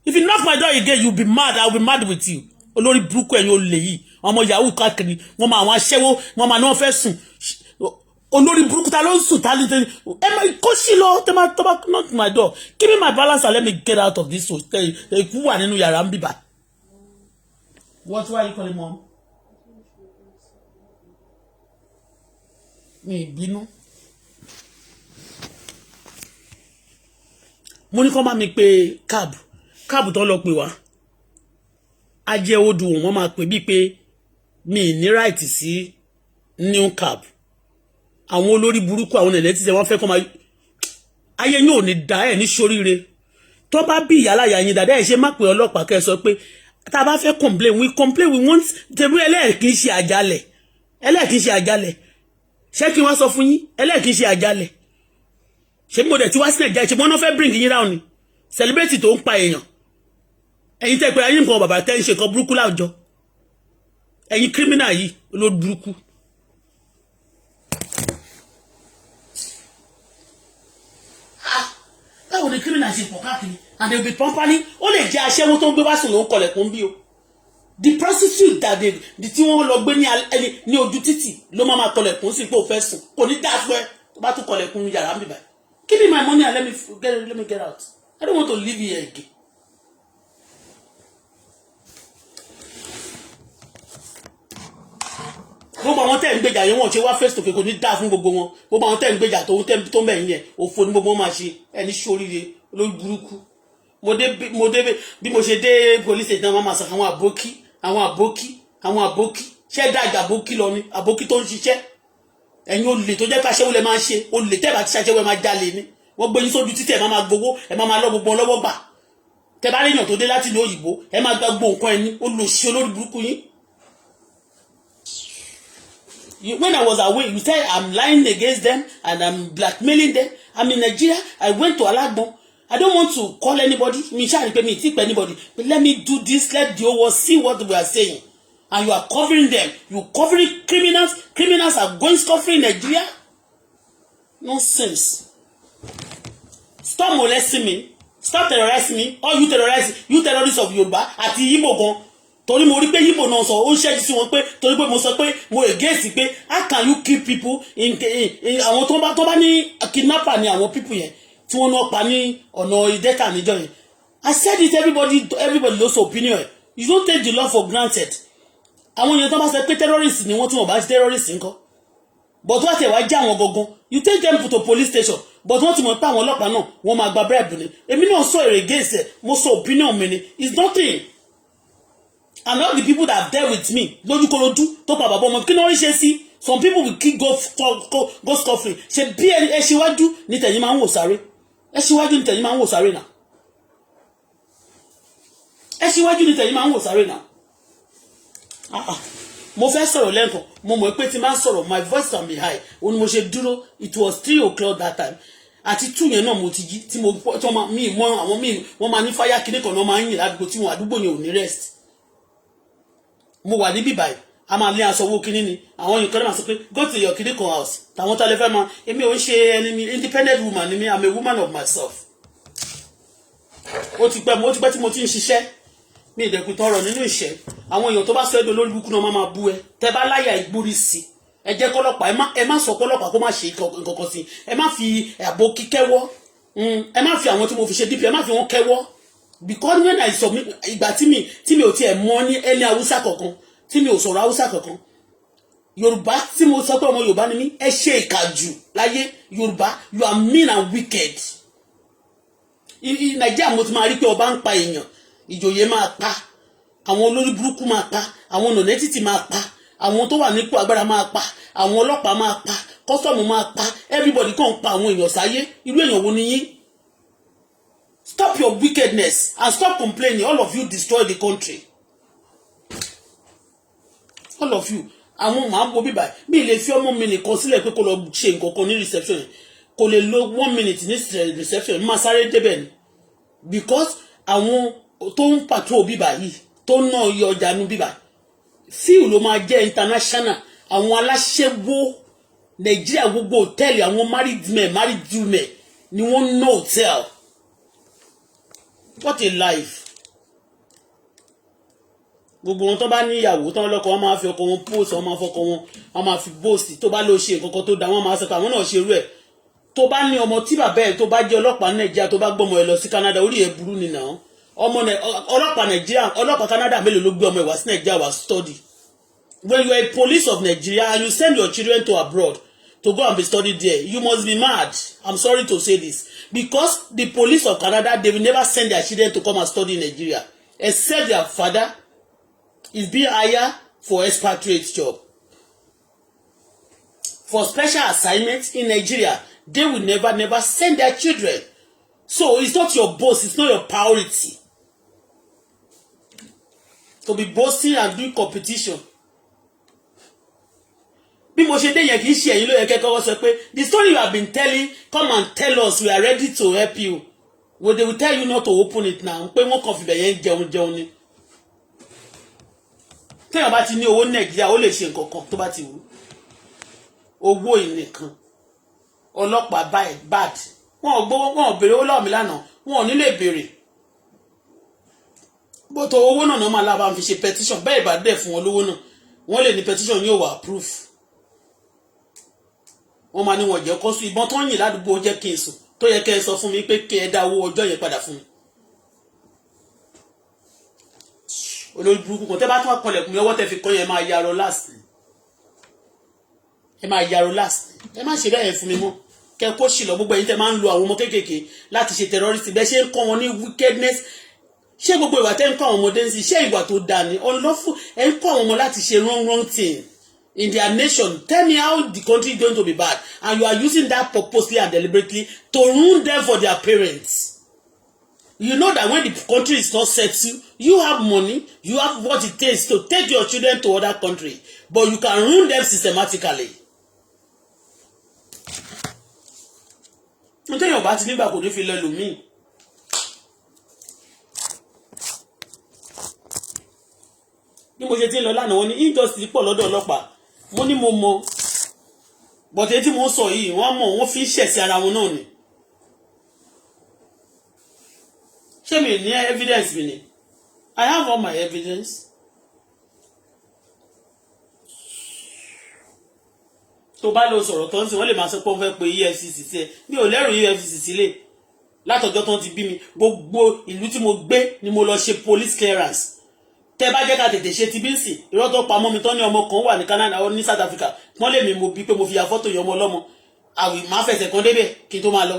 Speaker 1: If you knock my door again, you'll be mad. I'll be mad with you. Olórí burúkú ẹ̀yin olè yìí. Ọmọ Yahoo káàkiri. Wọ́n máa àwọn aṣẹ́wó. Wọ́n máa ní wọ́n fẹ́ sùn. Olórí burúkú ta ló ń sùn ta ló ń tẹ́. Ẹ máa kó sí lọ. Tẹ́ máa knock my door. Give me my balance and let me get out of this hotel. Ẹ̀kú wà nínú yàrá ń bíbà. What why you calling mom? Mi bínú. Mo ní kó máa mi pé cab tó lọ pè wá. A jẹ́ odù wọ́n máa pè bí pé mi ní right sí new cab. Àwọn olórí burúkú àwọn ẹlẹ́tì ṣe wọ́n fẹ́ kó máa ayé yín ò ní dá ẹ̀ ní ṣoríire. Tó bá bí ìyálà yà yín dáadáa ẹ̀ ṣe má pè ọlọ́pàá kẹ́ sọ pé tá bá fẹ́ complain we want tẹ̀bú ẹlẹ́ẹ̀kì ṣe àjálẹ̀. Ẹlẹ́ẹ̀kì ṣe àjálẹ̀. Ṣé kí wọ́n sọ fún yín ẹlẹ́ẹ̀kì ṣe àjálẹ̀. Ṣé mo dẹ̀ tí wá sí Nàìjíríà ṣe wọ́n fẹ́ bring yín down ni. Celebrity tó ń pa èèyàn. Ẹ̀yin tẹ́ pé ayé nǹkan bàbá tẹ́ ń ṣe kan burúkú láwùjọ. Ẹ̀yin criminal yìí ló burúkú. Báwo ni criminal ṣe pọ̀ káàkiri and they will be pumping ó lè jẹ́ aṣẹ́wó tó ń gbé wá sùn ló ń kọlẹ̀kùn bí o. The prostitute that tí wọ́n lọ gbé ní ojú títì ló máa kọlẹ̀kùn sí pé ó fẹ́ sùn kò ní dá fún ẹ tó bá tún kọlẹ̀kùn yàrá mi báyìí. Give me my money and let me get out. I don't want to live here again. Gbogbo àwọn tẹ́ ń gbèjà yẹn wọ́n ṣe wá face to face kò ní dá fún gbogbo wọn. Gbogbo àwọn tẹ́ ń gbèjà tó ń bẹ̀yìn yẹn òfò ní gbogbo wọn máa ṣe ẹni ṣoríire olórí burúkú. Mo dé bí mo ṣe dé police station wọ́n máa sọ àwọn àbókí
Speaker 2: ṣé dájà àbókí lọ ni àbókí tó ń ṣiṣẹ́ ẹ̀yin olè tó jẹ́ káṣẹ́wó lẹ máa ń ṣe olè tẹ́ bá ti ṣàṣẹ́wó ẹ máa jalè ni wọ́n gbé yín sójú títí ẹ máa gbowó ẹ máa lọ gbogbo lọ́wọ́ gbà tẹ́ bá ríyàn tó dé láti ìlú òyìnbó ẹ máa gba gbogbo nǹkan ẹni olùsí olórí burúkú yín. When I was away, you said I'm lying against them and I'm blackmailing them. I'm in Nigeria. I went to Alagbon. I don't want to call anybody. Me shall pay me tip anybody. But let me do this. Let the whole world see what we are saying. And you are covering them. You covering criminals. Criminals are going scot-free in Nigeria. Nonsense. Stop molesting me. Stop terrorizing me. Or you terrorists of Yoruba. Àti Igbo gan. Torí mo rí pé Igbo náà sọ ó ṣẹ́jú sí wọn pé torí pé mo sọ pé mo against pé how can you kill people in àwọn tó bá ní kidnapper ni àwọn people yẹn tí wọ́n náà pa ní ọ̀nà ìdẹ́ka níjọ́ yẹn. I said it, everybody knows opinion. You don't take the law for granted. Àwọn èèyàn tó bá sọ pé terrorists ni wọ́n tí wọ́n bá terrorists ńkọ́. But wọ́n tẹ̀ wá já àwọn gangan. You take them to police station. But wọ́n ti mọ̀ pé àwọn ọlọ́pàá náà wọ́n máa gba bribe ni. Èmi náà sọ èrè against ẹ̀. Mo sọ opinion mi ni. It's nothing. And all the people that have dealt with me lójúkorojú tó pa bàbá ọmọ kí ni wọ́n ṣe sí. Some people will kick go scot-free. Ṣe bí ẹ ṣíwájú ní tẹ̀yìn máa ń wò sáré. Ẹ ṣíwájú ní tẹ̀yìn máa ń wò sáré náà. Ẹ ṣíwájú ní tẹ̀yìn máa ń wò sáré náà. Mo fẹ́ sọ̀rọ̀ lẹ́ǹkan mo mọ̀ pé tí máa ń sọ̀rọ̀ my voice can be high òun ni mo ṣe dúró it was 3 o'clock that time àti 2 yẹn náà mo ti jí tí mo tí wọ́n mi mọ àwọn míì wọ́n máa ní fáyà kíní kan náà máa ń yìn ládùúgbò tí wọn àdúgbò yẹn ò ní rest mo wà níbí báyìí a máa lé aṣọ owó kíní ni àwọn yìí kan náà sọ pé go to your kíní kan house tàwọn tá lè fẹ́ máa èmi ò ń ṣe ẹni mi independent woman ni mi I'm a woman of myself ó ti pẹ́ tí mo ti ń ṣiṣẹ́ mi ìdẹ̀kùn tọrọ nínú ìṣẹ́ àwọn èèyàn tó bá sọ ẹ̀dọ̀ lórí búkú náà máa bú ẹ tẹ́ bá láyà ìgbórí sí ẹ jẹ́ kọ́lọ́pàá ẹ má sọ kọ́lọ́pàá kó má ṣe nǹkan sí ẹ má fi àbò kíkẹ́wọ́ ẹ má fi àwọn tí mo fi ṣe dp ẹ má fi wọn kẹ́wọ́ because when I submit ìgbà tí mi ò tiẹ̀ mọ̀ ní ẹni haúsá kankan tí mi ò sọ̀rọ̀ haúsá kankan yorùbá tí mo sọ pé ọmọ yorùbá ni mí ẹ ṣe ìkàjù láyé yorùbá you are mean and wicked nàìjíríà mo ti máa rí pé ọba ń pa èèyàn ìjòyè máa pa àwọn olórí burúkú máa pa àwọn nonentity máa pa àwọn tó wà nípò agbára máa pa àwọn ọlọ́pàá máa pa kọ́sọ̀mù máa pa everybody kàn pa àwọn èèyàn sáyé irú èèyàn wo ni yín stop your wickedness and stop complaining all of you destroy the country all of you àwọn máa ń bo bíbá mi lè fi ọmọ mi nìkan sílẹ̀ pé kó lọ ṣe nǹkan kan ní reception yẹn kò lè lo 1 minute ní reception máa sáré débẹ̀ ni because àwọn tó ń patrol bíbá yìí tó ń ná iye ọjà nu bíbá fíìlù ló máa jẹ́ international àwọn aláṣẹ́wó nàìjíríà gbogbo hòtẹ́ẹ̀lì àwọn married women ni wọ́n ń ná hòtẹ́ẹ̀lì what a life gbogbo wọn tó bá ní ìyàwó tán lọ́kọ wọn máa fi ọkọ wọn post wọn máa fọkọ wọn máa fi boast tó bá lọ ṣe nǹkan kan tó da wọn máa sọ pé àwọn náà ṣe irú ẹ̀ tó bá ní ọmọ tí bàbá ẹ̀ tó bá jẹ́ ọlọ́pàá nàìjíríà tó bá gbọ́mọ ẹ̀ lọ sí Canada orí ẹ̀ burú nìyà ọmọ ọlọ́pàá nàìjíríà ọlọ́pàá Canada mélòó ló gbé ọmọ ẹ̀ wá sí nàìjíríà wá study when you are a police of Nigeria and you send your children to abroad to go and be studied there you must be mad I'm sorry to say this because the police of Canada they will never send their children to come and study in Nigeria except their father is being hired for expatriate job for special assignments in Nigeria they will never send their children so it's not your boss it's not your priority to be boasting and doing competition bí mo ṣe dé yẹn kì í ṣe ẹ̀yin ló yẹ kẹ́kọ̀ọ́ sọ pé the story you have been telling come and tell us we are ready to help you well they will tell you not to open it now pé wọ́n kàn fìbẹ̀ yẹn jẹun ni téèyàn bá ti ní owó nàìjíríà ó lè ṣe nǹkan kan tó bá ti wù owó ìnìkan ọlọ́pàá báyìí bad wọn ò gbowó wọn ò béèrè owó lọ́wọ́ mi lánàá wọn ò ní lè béèrè bóto owó náà máa lábàá fi ṣe petition bẹ́ẹ̀ bá dẹ̀ fún wọn lówó náà wọ́n lè ní petition yóò wà proof wọ́n máa ní wọn jẹ́ kọ́sù ìbọn tó ń yìn ládùúgbò jẹ́ kí n sùn tó yẹ kẹ́ ẹ sọ fún mi pé kí ẹ dá owó ọjọ́ yẹn padà fún mi olórí burúkú kan tẹ́ bá tún àpọ̀lẹ̀kùn mi ọwọ́ tẹ́ fi kọ́ yẹn máa yarọ last ẹ máa yarọ last ẹ má ṣe bẹ́ẹ̀ fún mi mọ́ kẹ́ kó ṣì lọ gbogbo ẹ̀yin tẹ́ máa ń lo àwọn ọmọ kéékèèké láti ṣe terrorist bẹ́ẹ̀ ṣe ń kọ́ wọn ní wickedness ṣé gbogbo ìwà tẹ́ ń kọ́ àwọn ọmọdé ń sí ṣé ìwà tó dáa ni unlawful ẹ̀ ń kọ́ àwọn ọmọ láti ṣe wrong thing in their nation. Tell me how the country is going to be bad and you are using that purposely and deliberately to ruin them for their parents. You know that when the country is not settled, you have money, you have what it takes to take your children to other country, but you can ruin them systematically. Ǹjẹ́ yóò bá ti nígbà kò ní fi lẹ́lu mí? Bí mo ṣe ti ń lọ lánàá wọn ní injustice pọ̀ lọ́dọ̀ ọlọ́pàá. Mo ní mo mọ̀, bọ̀dé tí mo ń sọ yìí wọ́n mọ̀ wọ́n fi ń ṣẹ̀sí ara wọn náà ni. Ṣé mi ní evidence mi ni? I have all my evidence. Tó bá lọ sọ̀rọ̀ tó ń sìn wọ́n lè máa sọ pé wọ́n fẹ́ pe EFCC sí ẹ. Mi ò lẹ́rù EFCC sílẹ̀. Látọjọ́ tó ti bí mi, gbogbo ìlú tí mo gbé ni mo lọ ṣe police clearance. Tẹ́ bá jẹ́ ká tètè ṣe ti bí ń sìn, irọ́ tó pamọ́ mi tán ní ọmọ kan wà ní Canada or ní South Africa. Wọ́n lè mi mo bí pé mo fi ya fọ́tò yọ ọmọ ọlọ́mọ. Àwì máa fẹsẹ̀ kan débẹ̀ kí n tó máa lọ.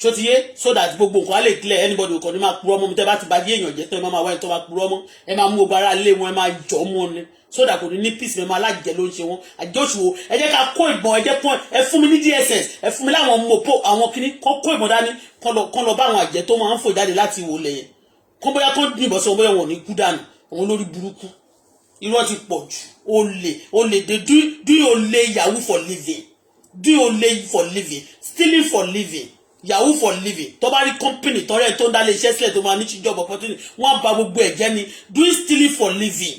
Speaker 2: Ṣó ti yé so that gbogbo nǹkan á lè clear anybody kò ní máa purọ́ mọ́ mi tẹ́ bá ti bá yé èèyàn jẹ́ tán ẹ máa wá ẹni tó máa purọ́ mọ́ ẹ máa mú gbogbo ara lé wọn ẹ máa jọ mọ́ ni so that kò ní peace mẹ́mọ́ alájẹ ló ń ṣe wọn àjọṣùwò ẹ jẹ́ ká kó ìbọn ẹ jẹ́ pọ́n ẹ fún mi ní DSS ẹ fún mi láwọn mopo àwọn kìíní kọ́ kó ìbọn dání kọ́ lọ bá àwọn àjẹ tó máa ń fò jáde láti wò lẹ́yìn kọ́ bóyá kó dìbọn sí wọn bóyá wọn ò ní kú dànù àwọn olórí burúkú irọ́ ti pọ̀ jù olè de do olè yahoo for living do olè for living stealing for living yahoo for living tó bá rí company tọrẹ tó ń dálé iṣẹ́ sílẹ̀ tó máa ní job opportunity wọ́n bá gbogbo ẹ̀jẹ̀ ni doing stealing for living.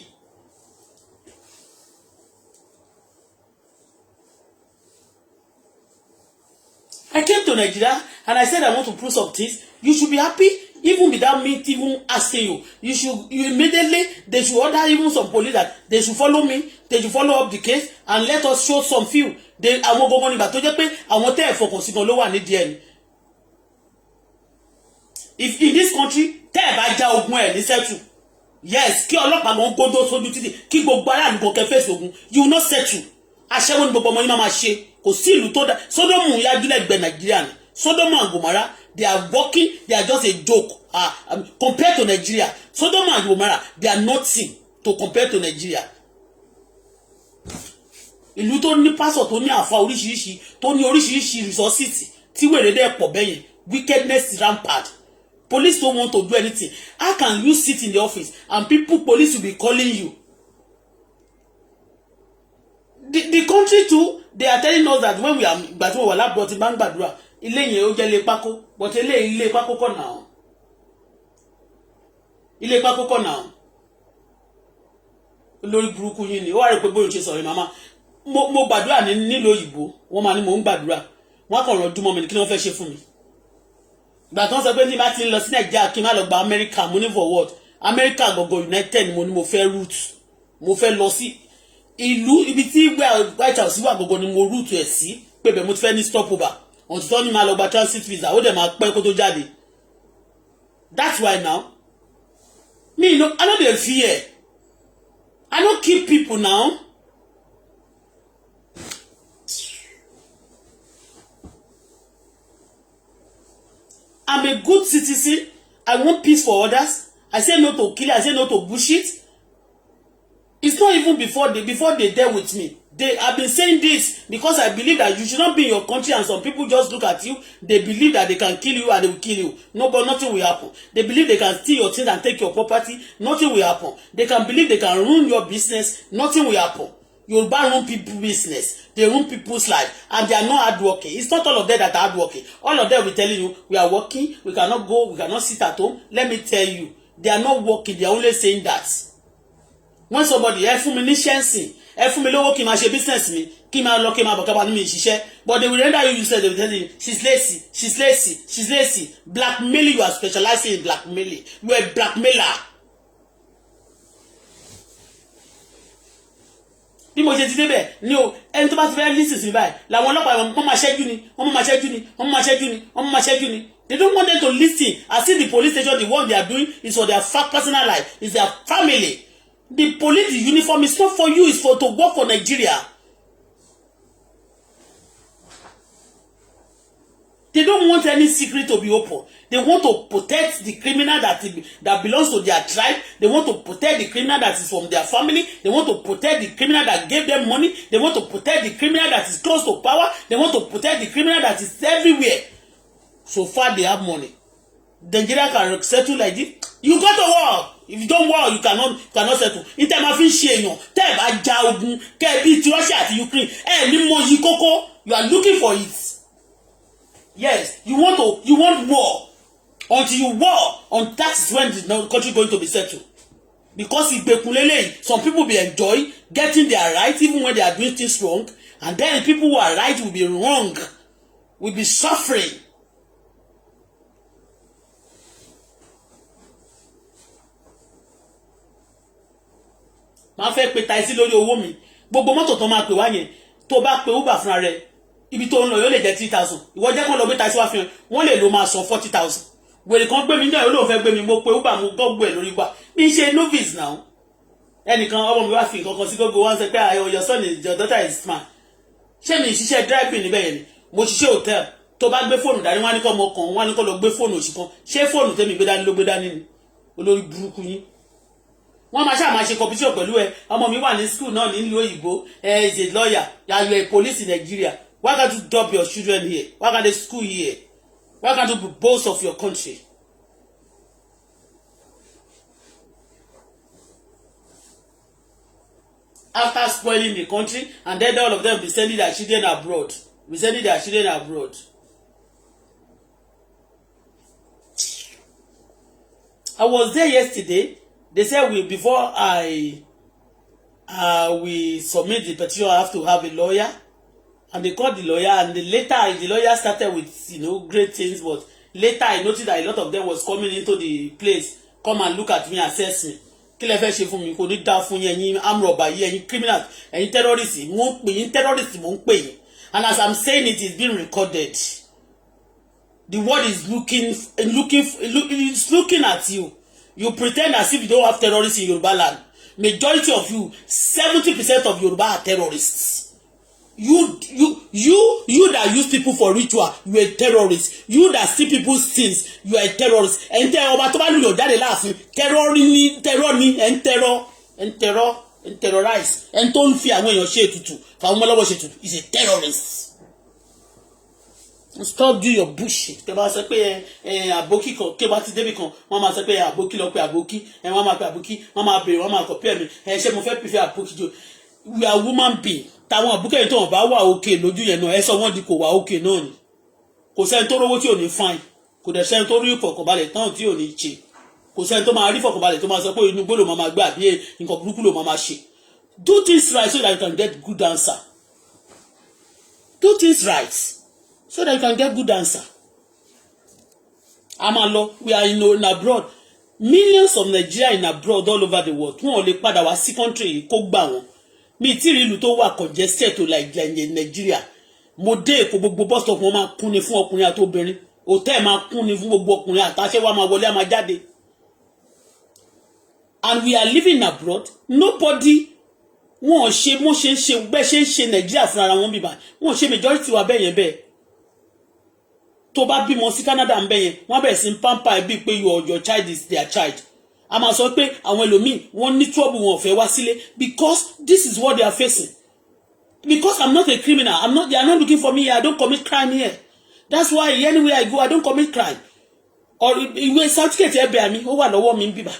Speaker 2: I came to Nigeria and I said I want to prove some things. You should be happy even without me even asking you. You immediately they should order even some police that they should follow me. They should follow up the case and let us show some few. They àwọn gbogbo nígbà tó jẹ́ pé àwọn tẹ́ ẹ̀ fọkàn sí gan ló wà nídìí ẹ̀ ni. If in this country tẹ́ ẹ̀ bá já ogun ẹ̀ ní settle yes kí ọlọ́pàá gan gbódó sójú títì kí gbogbo aráàlú gan kẹfẹ́ ogun you no settle aṣẹ́wó ni gbogbo ọmọ yín máa ṣe kò sí ìlú tó dá Sódómù yájúlẹ̀gbẹ̀ Nàìjíríà ni Sódómù and Gòmárà they are working they are just a joke compared to Nigeria Sódómù and Gòmárà they are nothing to compare to Nigeria. Ìlú tó ní pásọ̀ tó ní àfa oríṣiríṣi tó ní oríṣiríṣi resources tí wèrè dẹ́ pọ̀ bẹ́yẹn wickedness rampant. Police don't want to do anything. How can you sit in the office and police will be calling you? The country too, they are telling us that when we are gbàtí wà lábọ̀ tí bá ń gbàdúrà ilé yẹn ó jẹ́ ilé pákó but ilé pákó kọ́ náà ilé pákó kọ́ náà lórí burúkú yín ni ó wà rẹ̀ pé bóyá ṣe sọ̀rọ̀ màmá mo gbàdúrà nílùú òyìnbó wọ́n máa ní mò ń gbàdúrà wọ́n kàn rán dúmọ́ mi kí wọ́n fẹ́ ṣe fún mi ìgbà tó ń sọ pé ní bá ti ń lọ sí Nàìjíríà kí n má lọ gba Amẹ́ríkà mo ní for what Amẹ́ríkà gbọ̀ngàn United ni mo ní mo fẹ́ root mo fẹ́ lọ sí ìlú ibi tí White House wà gbọ̀ngàn ni mo root ẹ̀ sí pé bẹ́ẹ̀ mo ti fẹ́ ní stopover òtítọ́ ni máa lọ gba transit visa ó dẹ̀ máa pẹ́ kó tó jáde that's why now me no I no dey fear I no kill people now. I'm a good citizen. I want peace for others. I say no to killing. I say no to bullshit. It's not even before they dealt with me. I've been saying this because I believe that you should not be in your country and some people just look at you. They believe that they can kill you and they will kill you. No, but nothing will happen. They believe they can steal your things and take your property. Nothing will happen. They can believe they can ruin your business. Nothing will happen. Yoruba ruin people's business. They ruin people's life. And they are not hardworking. It's not all of them that are hardworking. All of them will tell you, we are working. We cannot go. We cannot sit at home. Let me tell you, they are not working. They are only saying that. When somebody, ẹ fún mi ní ṣẹ́ǹsì, ẹ fún mi lówó kí n máa ṣe business mi, kí n máa lọ kí n máa bọ̀ kábà ní mi ṣiṣẹ́. But they will render you useless. They will tell you, she's lazy, she's lazy, she's lazy. Blackmailing, you are specializing in blackmailing. You are a blackmailer. Bí mo ṣe ti débẹ̀ ni o ẹni tó bá ti fẹ́ lísì sí báyìí làwọn ọlọ́pàá wọ́n máa ṣẹ́jú ni wọ́n máa ṣẹ́jú ni wọ́n máa ṣẹ́jú ni wọ́n máa ṣẹ́jú ni. They don't want them to listen. As if the police station, the work they are doing is for their personal life, is their family. The police uniform is not for you, it's for to work for Nigeria. They don't want any secret to be open. They want to protect the criminal that belongs to their tribe. They want to protect the criminal that is from their family. They want to protect the criminal that gave them money. They want to protect the criminal that is close to power. They want to protect the criminal that is everywhere. So far they have money. Nigeria can settle like this. You go to war. If you don't war, you cannot settle. In time of ṣe tẹ́ bá ja ogun, kẹ́ bí ti Russia àti Ukraine, ní mo yí kókó, you are looking for it. Yes, you want war. Until you war, on that is when the country going to be settled. Because some people be enjoy getting their right even when they are doing things wrong, and then the people who are right will be wrong, will be suffering. Máa fẹ́ pe taxi lórí owó mi. Gbogbo mọ́tò tó máa pè wá yẹn, tó bá pe Uber fúnra rẹ̀, ibi tó ń lọ yóò lè jẹ́ 3,000. Ìwọ jẹ́ kó lọ gbé taxi wá fihàn, wọ́n lè lo máa san 40,000. Wèrè kan gbé mi ní ọ̀rọ̀ ló fẹ́ gbé mi, mo pe Uber mo gbọ́gbọ́ ẹ̀ lórí wa. Mi ṣe novice now. Ẹnìkan ọmọ mi wá fi nǹkan kan sí gbogbo wọn sọ pé your son is your daughter is smart. Ṣé mi ṣiṣẹ́ driving níbẹ̀ yẹn ni? Mo ṣiṣẹ́ hotel. Tó bá gbé fóònù dání wọ́n á ní kó ọmọ kan, wọ́n á ní kó lọ gbé fóònù òṣì kan. Ṣé fóònù tẹ́mi gbé dání ló gbé dání ni? Olórí burúkú yín. Wọ́n máa ṣe competition pẹ̀lú ẹ. Ọmọ mi wà ní school náà nílùú òyìnbó. Is a lawyer. You are a police in Nigeria. Why can't you drop your children here? Why can't they school here? Why can't you be boss of your country? After spoiling the country, and then all of them be sending their children abroad. I was there yesterday. They said before we submit the petition, I have to have a lawyer. And they called the lawyer, and later the lawyer started with great things, but later I noticed that a lot of them was coming into the place, come and look at me, assess me. Kí lẹ fẹ́ ṣe fún mi, kò ní dá fún yín, ẹ̀yin armed robber yín, ẹ̀yin criminals, ẹ̀yin terrorists, mo ń pè yín terrorists, mo ń pè yín. And as I'm saying it is being recorded. The world is looking at you. You pretend as if you don't have terrorists in Yoruba land. Majority of you, 70% of Yoruba are terrorists. You that use people for ritual, you are a terrorist. You that steal people's things, you are a terrorist. And ọba tó bá lù yọ̀ jáde láàfin, terror terrorize. And tó ń fi àwọn èèyàn ṣe ètùtù, fàwọn ọmọ lọ́wọ́ ṣe ètùtù, is a terrorist. Stop doing your bullshit. Tẹ́ bá sọ pé àbókí kan, kí bá ti débì kan, wọ́n máa sọ pé àbókí lọ pé àbókí, wọ́n máa pé àbókí, wọ́n máa bèrè, wọ́n máa compare mi. Ṣé mo fẹ́ prefer àbókí jù? We are woman being. Táwọn àbúkẹ́ tó wọ́n bá wà okay lójú yẹn náà, ẹ sọ wọ́n di kò wà okay náà ni. Kò sẹ́ni tó rówó tí ò ní fine. Kò dẹ̀ sẹ́ni tó rí ìfọ̀kànbalẹ̀ tán tí ò ní ṣe. Kò sẹ́ni tó máa rí ìfọ̀kànbalẹ̀ tó máa sọ pé inú gbọ́dọ̀ máa gbé àbí nǹkan burúkú ló máa ṣe. Do things right so that you can get good answer. Do things right so that you can get good answer. Amalo, we are in abroad. Millions of Nigeria in abroad all over the world. Wọ́n ò lè padà wá sí country kó gbà wọ́n. Mi tí rí ìlú tó wà congested to like Nigeria. Mo dé Èkó gbogbo bus stop wọ́n máa kún ni fún ọkùnrin àti obìnrin. Hotel máa kún ni fún gbogbo ọkùnrin àtàṣe wa máa wọlé á máa jáde. And we are living abroad. Nobody wọ́n ṣe mo ṣe ń ṣe bẹ́ẹ̀ ṣe ń ṣe Nigeria fún ara wọn bíbá. Wọ́n ṣe majority wa bẹ́ẹ̀ yẹn bẹ́ẹ̀. Tó bá bímọ sí Canada ń bẹ́ẹ̀ yẹn, wọ́n bẹ̀rẹ̀ sí pamper ẹ bí pé your child is their child. A máa sọ pé àwọn ẹlòmíì wọ́n ní trouble wọn ò fẹ́ wá sílé because this is what they are facing. Because I'm not a criminal, they are not looking for me here. I don't commit crime here. That's why anywhere I go, I don't commit crime. Or ìwé certificate FBI mi ó wà lọ́wọ́ mi bíbá.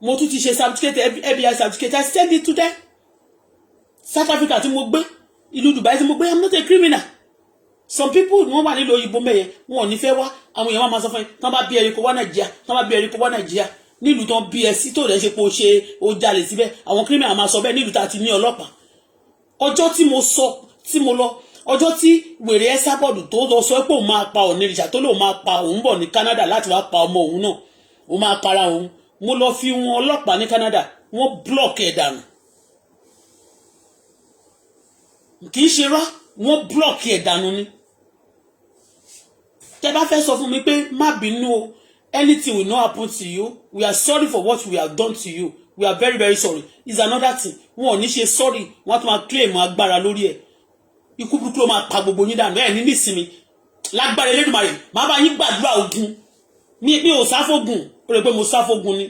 Speaker 2: Mo tún ti ṣe certificate FBI certificate, I send it to them. South Africa tí mo gbé, ìlú Dubai tí mo gbé, I'm not a criminal. Some people wọ́n wà nílò òyìnbó mẹ́yẹn, wọn ò ní fẹ́ wá, àwọn èèyàn máa sọ fún ẹ, tán bá bí ẹ̀rí kó wá Nàìjíríà, nílùú tán bí ẹ sí tó rẹ̀ ṣe pé ó jalè síbẹ̀, àwọn criminal máa sọ bẹ́ẹ̀ nílùú tá ti ní ọlọ́pàá. Ọjọ́ tí mo lọ, ọjọ́ tí wèrè ẹ sábọ̀dù tó lọ sọ pé òun máa pa Onírìṣà tó lóun máa pa òun bọ̀ ní Canada láti wá pa ọmọ òun náà, òun máa para òun. Mo lọ fi wọn ọlọ́pàá ní Canada, wọ́n block ẹ̀ dànù. Kì í ṣe rá, wọ́n block ẹ̀ dànù ni. Tẹ́ bá fẹ́ sọ fún mi pé má bínú o, anything will not happen to you. We are sorry for what we have done to you. We are very, very sorry. It's another thing. Wọ́n ò ní ṣe sorry. Wọ́n tún máa claim agbára lórí ẹ̀. Ikú burúkú ló máa pa gbogbo yín dànù. Ẹ̀ ní nísìmí. lágbára Elédùmarè màá bá yín gbàdúrà ogun mi ò sáfógun ó rẹ pé mo sáfógun ni.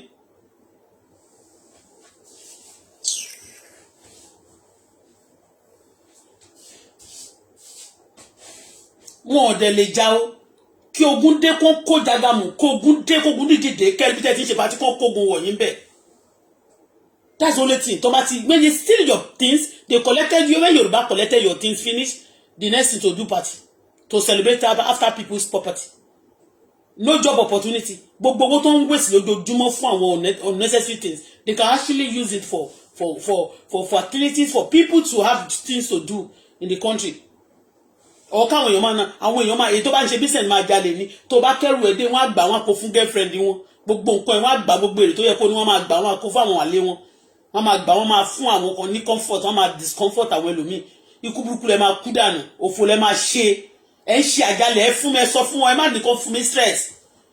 Speaker 2: wọn ò dẹ̀ lè já o kí ogun dé kó jagamu kó ogun dé kó ogun dìde kẹ́lí bí tẹ́ ti ń ṣe pàtí kó kógun wọ̀nyí bẹ́ẹ̀. That's the only thing. Tomati, when they steal your things, they collected you. When Yoruba collected your things, finish. The next thing to do party, to celebrate after people's property. No job opportunity. But what don't waste lójoojúmọ́ fún àwọn unnecessary things. They can actually use it for activities for people to have things to do in the country. Or káwọn èèyàn máa èyí tó bá ń ṣe business máa jalè ni tó bá kẹ́rù ẹ̀ dé wọ́n á gbà wọ́n kó fún girlfriend wọn gbogbo nǹkan ẹ̀ wọ́n á gbà gbogbo èrè tó yẹ kó ní wọ́n máa gbà wọ́n kó fún àwọn àlè wọn. Wọ́n máa gbà wọ́n máa fún àwọn kan ní comfort wọ́n máa discomfort àwọn ẹlòmíì ikú burúkú lẹ máa kú dànù òfò lẹ máa ṣe ẹ ń ṣe àjálẹ̀ ẹ fún mi ẹ sọ fún wọn ẹ má nìkan fún mi stress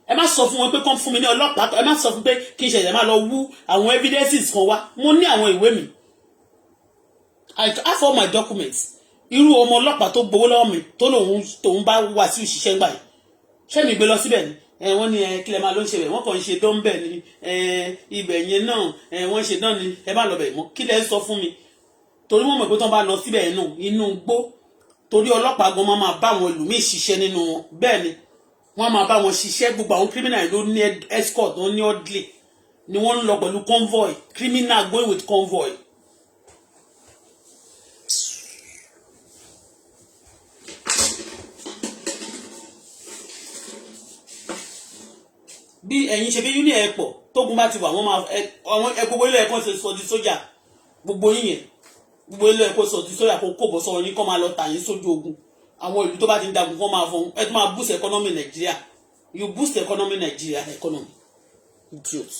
Speaker 2: ẹ má sọ fún wọn pé kàn fún mi ní ọlọ́pàá ẹ má sọ fún pé kí n ṣẹ̀ṣẹ̀ máa lọ wú àwọn evidences kan wá mo ní àwọn ìwé mi I have all my documents irú ọmọ ọlọ́pàá tó gbowó lọ́wọ́ mi tó lòun bá wà sí òṣìṣẹ́ ńgbà yìí ṣé mi gbé lọ síbẹ̀ ni wọ́n ní kílẹ̀ máa ló ń ṣe bẹ̀ wọ́n kàn ń ṣe dán bẹ̀ ni ibẹ̀ yẹn náà wọ́n ṣe dán ni ẹ má lọ bẹ̀ mọ́ kílẹ̀ ń sọ fún mi torí wọ́n mọ̀ pé tó ń bá lọ síbẹ̀ náà inú gbó torí ọlọ́pàá gan máa bá àwọn ẹlòmíì ṣiṣẹ́ nínú wọn bẹ́ẹ̀ ni wọ́n máa bá wọn ṣiṣẹ́ gbogbo àwọn criminal ló ní escort wọn ní orderly ni wọ́n ń lọ pẹ̀lú convoy criminal going with convoy. bí ẹ̀yin ṣe bí union ẹ̀ pọ̀ tógun bá ti wà wọ́n máa àwọn gbogbo ilé ẹ̀kọ́ ṣe sọ di sójà gbogbo yìnyẹn gbogbo ilé ẹ̀kọ́ sọ di sójà kó bọ̀ sọ̀rọ̀ yín kọ́ máa lọ tà yín sójú ogun àwọn ìlú tó bá ti ń dagun kọ́ máa fọ́n ẹ tó máa boost economy Nigeria you boost economy Nigeria economy idiot.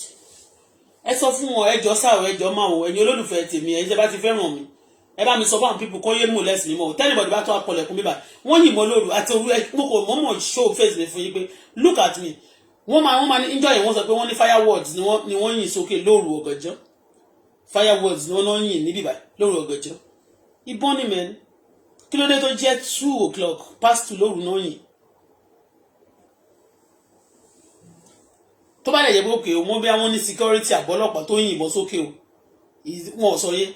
Speaker 2: ẹ sọ fún wọn ẹjọ́ sáà ẹjọ́ máa wọ ẹ̀yin olólùfẹ́ tèmi ẹ̀yin tẹ́ bá ti fẹ́ràn mi ẹ bá mi sọ fún àwọn people kọ́ yé mú lẹ́sìn mi mọ́ tẹ́lifọ̀dì bá tó akọlẹ̀kùn mi bá wọ́n yìnbọn lóru àti orí mo kò mọ́mọ́ show face mi fún yín pé look at me wọ́n máa ní enjoy wọ́n sọ pé wọ́n ní fireworks ni wọ́n yìn sókè lóru ọ̀gànjọ́ fireworks ni wọ́n yìn níbí báyìí lóru ọ̀gànjọ́ ìbọn ni mẹ́rin kí ló dé tó jẹ́ 2:00 past 2 lóru náà yìn tó bá lè yẹ pé òkè o mọ́ bí wọ́n ní security àbọ́lọ́pàá tó yìnbọn sókè o wọn ò sọ yé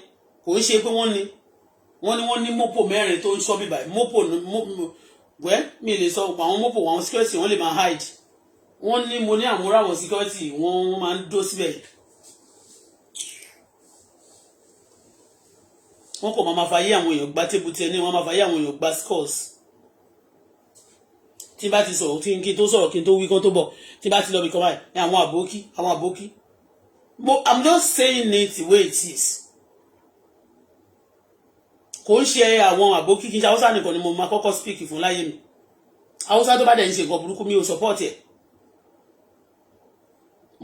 Speaker 2: kò ń ṣe pé wọ́n ní mọ́pò mẹ́rin tó ń ṣọ́ bíbá mọ́pò wẹ́ mi lè sọ àwọn mọ́pò àwọn security wọ́n lè máa hide wọ́n ní mo ní àmúra àwọn security wọ́n máa ń dó síbẹ̀ wọ́n kò máa fàyè àwọn èèyàn gba tébù tí ẹni wọ́n máa fàyè àwọn èèyàn gba scores tí bá ti sọ̀rọ̀ kí n tó sọ̀rọ̀ kí n tó wí kán tó bọ̀ tí bá ti lọ bí kan báyìí ní àwọn àbókí I'm just saying it the way it is kò ń ṣe àwọn àbókí kí n ṣe haúsá nìkan ni mo máa kọ́kọ́ speak fún láyé mi haúsá tó bá dẹ̀ ń ṣe nǹkan burúkú mi ò support ẹ̀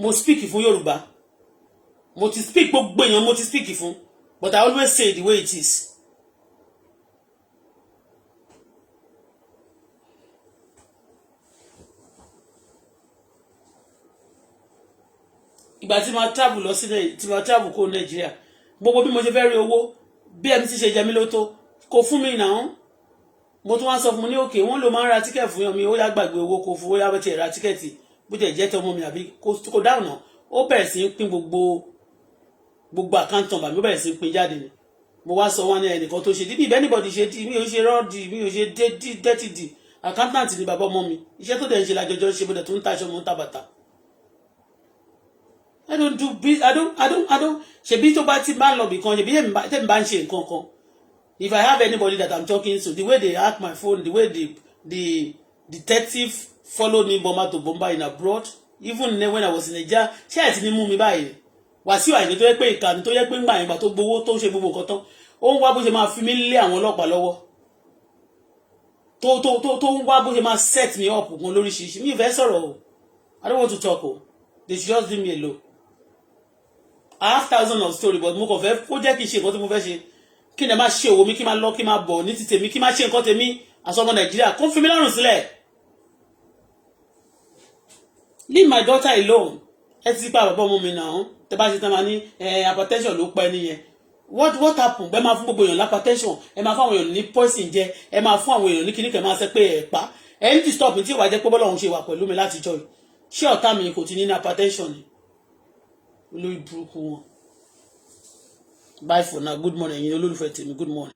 Speaker 2: mo speak fún Yorùbá mo ti speak gbogbo èèyàn mo ti speak fún but I always say the way it is. ìgbà tí ma travel lọ sí tí ma travel kó Nàìjíríà gbogbo bí mo ṣe fẹ́ rí owó bí ẹni tí ṣe jẹ mí ló tó kò fún mi náà mo tún wá sọ fún mi ní òkè wọ́n ló máa ń ra tíkẹ̀tì fún yàn mi ó yá gbàgbé owó kò fún ó yá bẹ́tẹ̀ ra tíkẹ̀tì bó tẹ̀ jẹ́ tọmọ mi àbí kò dáhùn náà ó bẹ̀rẹ̀ sí pín gbogbo account number mi ó bẹ̀rẹ̀ sí pín jáde ni mo wá sọ wọn ní ẹnìkan tó ṣe díbí anybody ṣe dí mi ò ṣe rọ́ọ̀dì mi ò ṣe dẹ́tì dì accountant ni bàbá ọmọ mi iṣẹ́ tó dẹ̀ ń ṣe lájọjọ́ ṣe bó dẹ̀ tó ń taṣọ mo ń ta bàtà. I don't do business. I don't. Ṣebí tó bá ti bá lọ bí kan ṣebí tẹ́mi bá ń ṣe nǹkan kan. If I have anybody that I'm talking to, the way they hack my phone, the way the detective followed me bomber to bomber in abroad, even when I was in Nigeria, ṣé ẹ̀ ti ní mú mi báyìí. Wàsíù Àyìndé tó yẹ pé ìkànnì tó yẹ pé ńgbà yẹn gbà tó gbowó tó ń ṣe gbogbo nǹkan tán. Ó ń wá bó ṣe máa fi mí lé àwọn ọlọ́pàá lọ́wọ́. Tó ń wá bó ṣe máa set me up gan lóríṣiríṣi. Mi ì fẹ́ sọ̀rọ̀ o. I don't want to talk o. They should just leave me alone. I have thousands of stories but mo kàn fẹ́ kó jẹ́ kí n ṣe nǹkan tí mo fẹ́ ṣe kí n lè máa ṣe òwò mi kí n máa lọ kí n máa bọ̀ ní ti tèmi kí n máa ṣe nǹkan tèmi àsọmọ Nàìjíríà kó fi mí lọ́rùn sílẹ̀. Leave my daughter alone. Ẹ ti pa bàbá ọmọ mi náà tẹ bá ṣe tán máa ní hypertension ló pa ẹni yẹn what happen ẹ máa fún gbogbo èèyàn lápàtẹ́sọ̀n ẹ máa fún àwọn èèyàn ní poison jẹ ẹ máa fún àwọn èèyàn ní kíní kẹ máa ṣe pé ẹ pa ẹni tí stop tí ìwà jẹ́ pé bọ́lá òun ṣe wà pẹ̀lú mi láti jọ yìí ṣé ọ̀tá mi kò ti ní hypertension ni olórí burúkú wọn. Bye for now. Good morning. Ẹ̀yin olólùfẹ́ tèmi, good morning.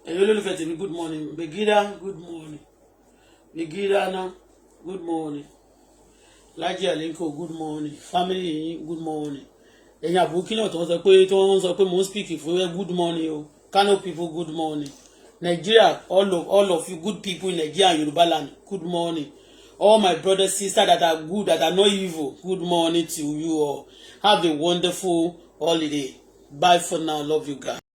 Speaker 2: Ẹ̀yin olólùfẹ́ tèmi, good morning. Begida, good morning. Begida na, good morning. Laji Alenko, good morning. Family yín, good morning. Ẹ̀yin àbúkí náà tó ń sọ pé mo ń speak fún good morning o. Kano people, good morning. Nigeria, all of you good people in Nigeria and Yoruba land, good morning. All my brothers, sisters that are good, that are not evil, good morning to you all. Have a wonderful holiday. Bye for now. Love you guys.